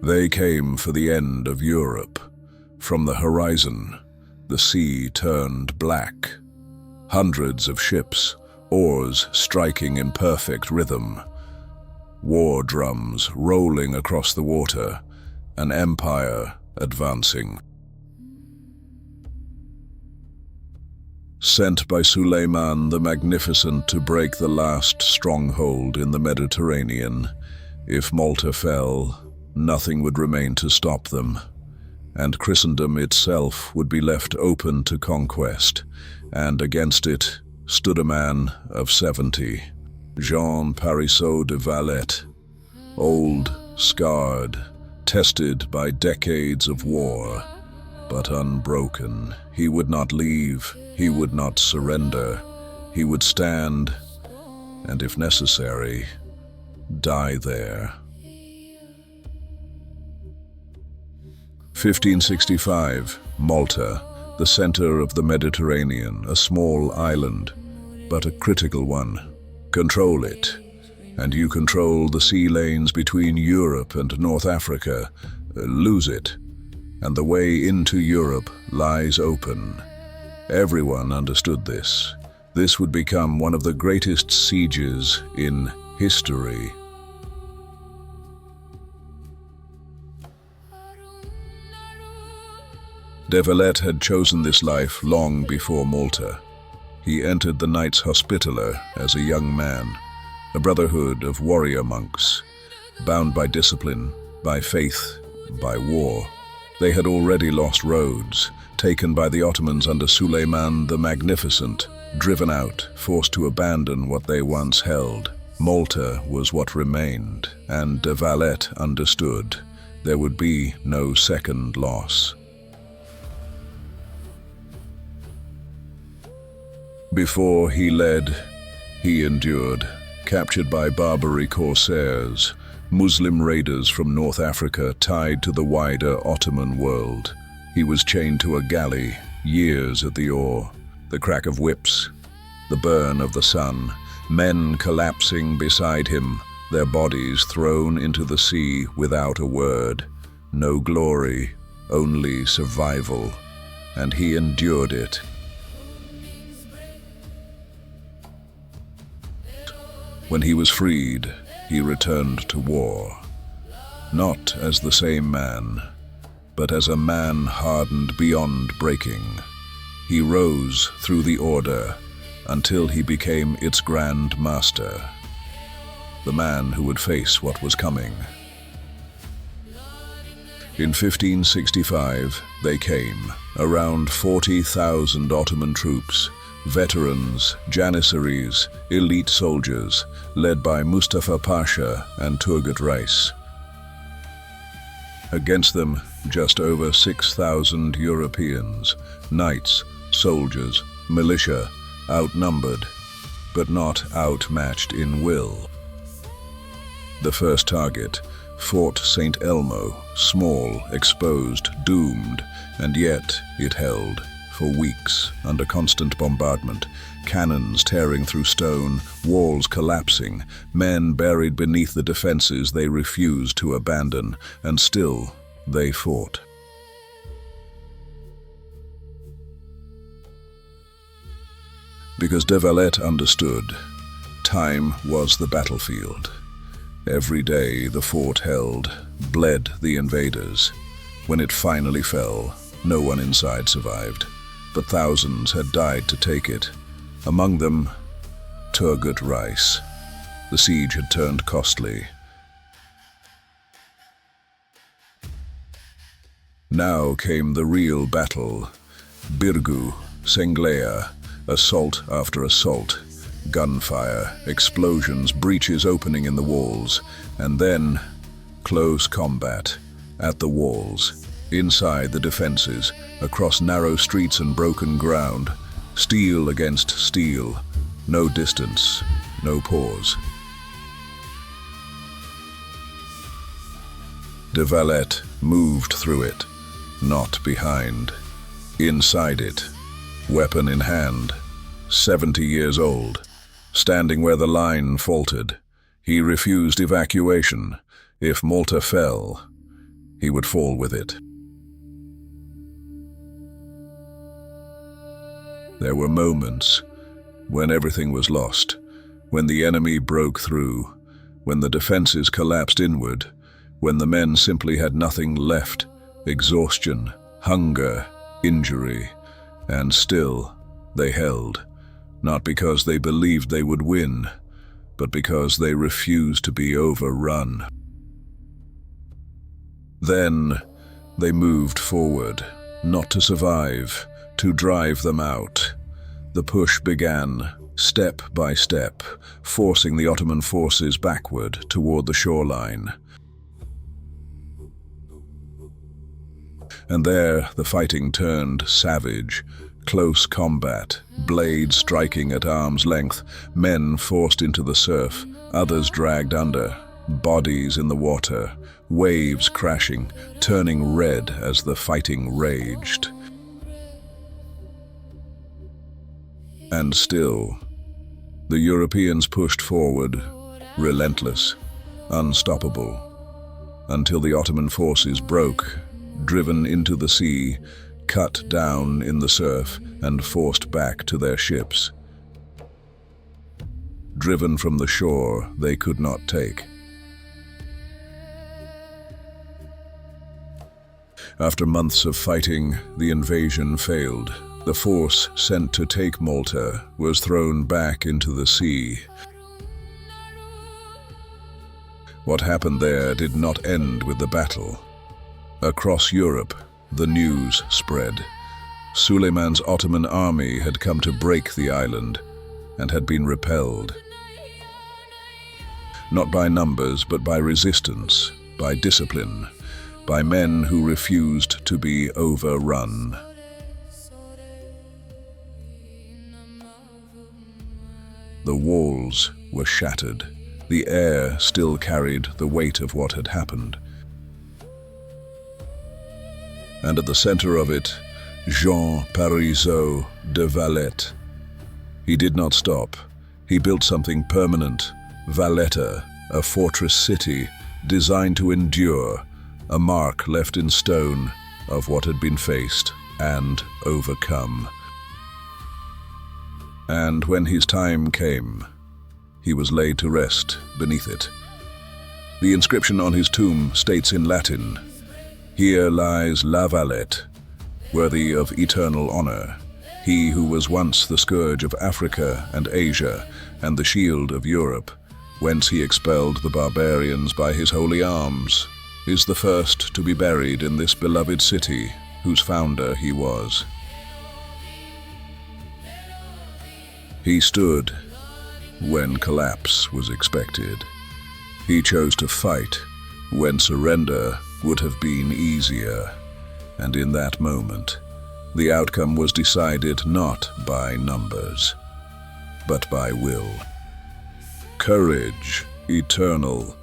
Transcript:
They came for the end of Europe. From the horizon, the sea turned black. Hundreds of ships, oars striking in perfect rhythm. War drums rolling across the water, an empire advancing. Sent by Suleiman the Magnificent to break the last stronghold in the Mediterranean, if Malta fell, nothing would remain to stop them, and Christendom itself would be left open to conquest, and against it stood a man of 70, Jean Parisot de Valette, old, scarred, tested by decades of war, but unbroken. He would not leave, he would not surrender, he would stand, and if necessary, die there. 1565, Malta, the center of the Mediterranean, a small island, but a critical one. Control it, and you control the sea lanes between Europe and North Africa. Lose it, and the way into Europe lies open. Everyone understood this. This would become one of the greatest sieges in history. De Valette had chosen this life long before Malta. He entered the Knights Hospitaller as a young man, a brotherhood of warrior monks, bound by discipline, by faith, by war. They had already lost Rhodes, taken by the Ottomans under Suleiman the Magnificent, driven out, forced to abandon what they once held. Malta was what remained, and de Valette understood there would be no second loss. Before he led, he endured, captured by Barbary corsairs, Muslim raiders from North Africa tied to the wider Ottoman world. He was chained to a galley, years at the oar, the crack of whips, the burn of the sun, men collapsing beside him, their bodies thrown into the sea without a word. No glory, only survival, and he endured it. When he was freed, he returned to war, not as the same man, but as a man hardened beyond breaking. He rose through the order until he became its grandmaster, the man who would face what was coming. In 1565, they came, around 40,000 Ottoman troops, veterans, janissaries, elite soldiers, led by Mustafa Pasha and Turgut Reis. Against them, just over 6,000 Europeans, knights, soldiers, militia, outnumbered, but not outmatched in will. The first target, Fort St. Elmo, small, exposed, doomed, and yet it held. For weeks, under constant bombardment, cannons tearing through stone, walls collapsing, men buried beneath the defenses they refused to abandon, and still they fought. Because de Valette understood, time was the battlefield. Every day the fort held, bled the invaders. When it finally fell, no one inside survived. But thousands had died to take it. Among them, Turgut Reis. The siege had turned costly. Now came the real battle. Birgu, Senglea, assault after assault, gunfire, explosions, breaches opening in the walls, and then close combat at the walls. Inside the defenses, across narrow streets and broken ground, steel against steel, no distance, no pause. De Valette moved through it, not behind. Inside it, weapon in hand, 70 years old, standing where the line faltered. He refused evacuation. If Malta fell, he would fall with it. There were moments when everything was lost, when the enemy broke through, when the defenses collapsed inward, when the men simply had nothing left, exhaustion, hunger, injury, and still they held, not because they believed they would win, but because they refused to be overrun. Then they moved forward, not to survive, to drive them out. The push began, step by step, forcing the Ottoman forces backward toward the shoreline. And there the fighting turned savage. Close combat, blades striking at arm's length, men forced into the surf, others dragged under, bodies in the water, waves crashing, turning red as the fighting raged. And still, the Europeans pushed forward, relentless, unstoppable, until the Ottoman forces broke, driven into the sea, cut down in the surf, and forced back to their ships. Driven from the shore they could not take. After months of fighting, the invasion failed. The force sent to take Malta was thrown back into the sea. What happened there did not end with the battle. Across Europe, the news spread. Suleiman's Ottoman army had come to break the island and had been repelled. Not by numbers, but by resistance, by discipline, by men who refused to be overrun. The walls were shattered. The air still carried the weight of what had happened. And at the center of it, Jean Parisot de Valette. He did not stop. He built something permanent, Valletta, a fortress city designed to endure, a mark left in stone of what had been faced and overcome. And when his time came, he was laid to rest beneath it. The inscription on his tomb states in Latin, "Here lies La Valette, worthy of eternal honor, he who was once the scourge of Africa and Asia and the shield of Europe, whence he expelled the barbarians by his holy arms, is the first to be buried in this beloved city, whose founder he was." He stood when collapse was expected. He chose to fight when surrender would have been easier. And in that moment, the outcome was decided not by numbers, but by will. Courage, eternal,